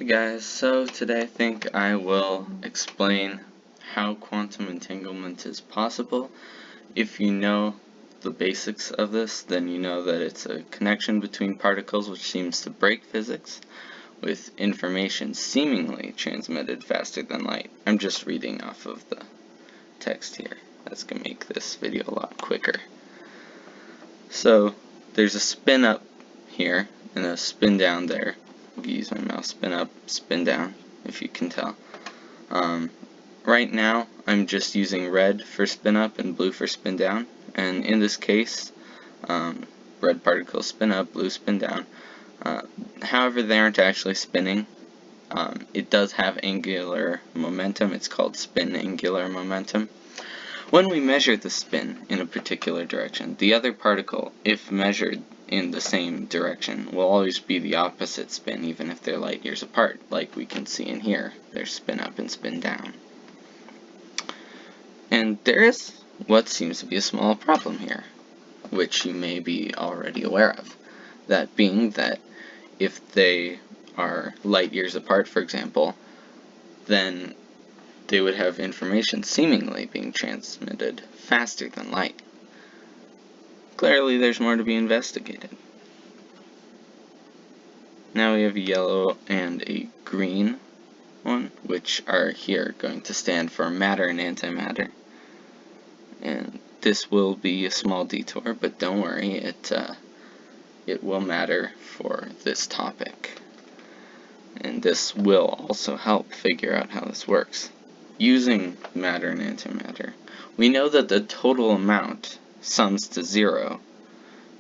Guys, so today I think I will explain how quantum entanglement is possible. If you know the basics of this, then you know that it's a connection between particles which seems to break physics, with information seemingly transmitted faster than light. I'm just reading off of the text here. That's going to make this video a lot quicker. So there's a spin up here and a spin down there. Use my mouse, spin up, spin down, if you can tell. Right now, I'm just using red for spin up and blue for spin down, and in this case, red particles spin up, blue spin down. However, they aren't actually spinning. It does have angular momentum. It's called spin angular momentum. When we measure the spin in a particular direction, the other particle, if measured in the same direction, will always be the opposite spin, even if they're light years apart, like we can see in here. There's spin up and spin down. And there is what seems to be a small problem here, which you may be already aware of. That being that if they are light years apart, for example, then they would have information seemingly being transmitted faster than light. Clearly, there's more to be investigated. Now we have a yellow and a green one, which are here going to stand for matter and antimatter. And this will be a small detour, but don't worry, it will matter for this topic. And this will also help figure out how this works. Using matter and antimatter, we know that the total amount sums to 0,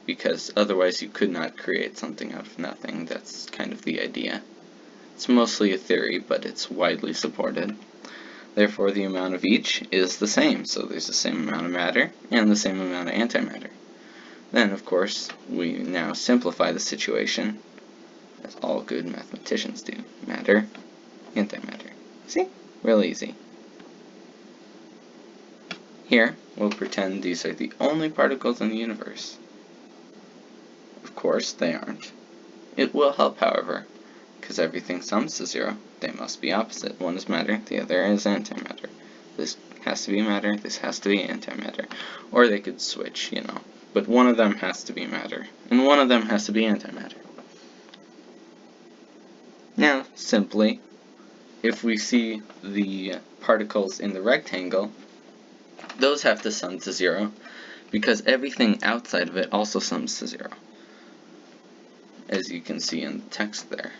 because otherwise you could not create something out of nothing. That's kind of the idea. It's mostly a theory, but it's widely supported. Therefore, the amount of each is the same, so there's the same amount of matter and the same amount of antimatter. Then, of course, we now simplify the situation, as all good mathematicians do. Matter, antimatter. See? Real easy. Here, we'll pretend these are the only particles in the universe. Of course, they aren't. It will help, however, because everything sums to 0. They must be opposite. One is matter, the other is antimatter. This has to be matter, this has to be antimatter. Or they could switch, you know. But one of them has to be matter, and one of them has to be antimatter. Now, simply, if we see the particles in the rectangle, those have to sum to 0, because everything outside of it also sums to 0, as you can see in the text there.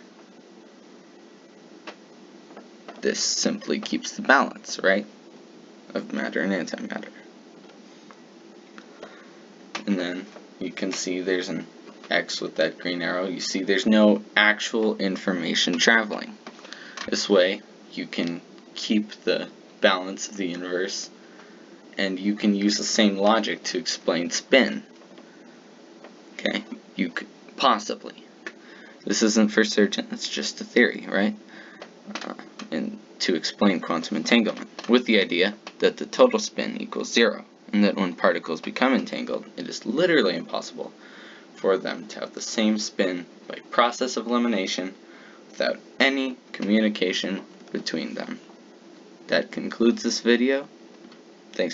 This simply keeps the balance, right, of matter and antimatter. And then you can see there's an X with that green arrow. You see there's no actual information traveling. This way, you can keep the balance of the universe, and you can use the same logic to explain spin. Okay, you could possibly. This isn't for certain, it's just a theory, right? And to explain quantum entanglement, with the idea that the total spin equals 0, and that when particles become entangled, it is literally impossible for them to have the same spin by process of elimination without any communication between them. That concludes this video. Thanks.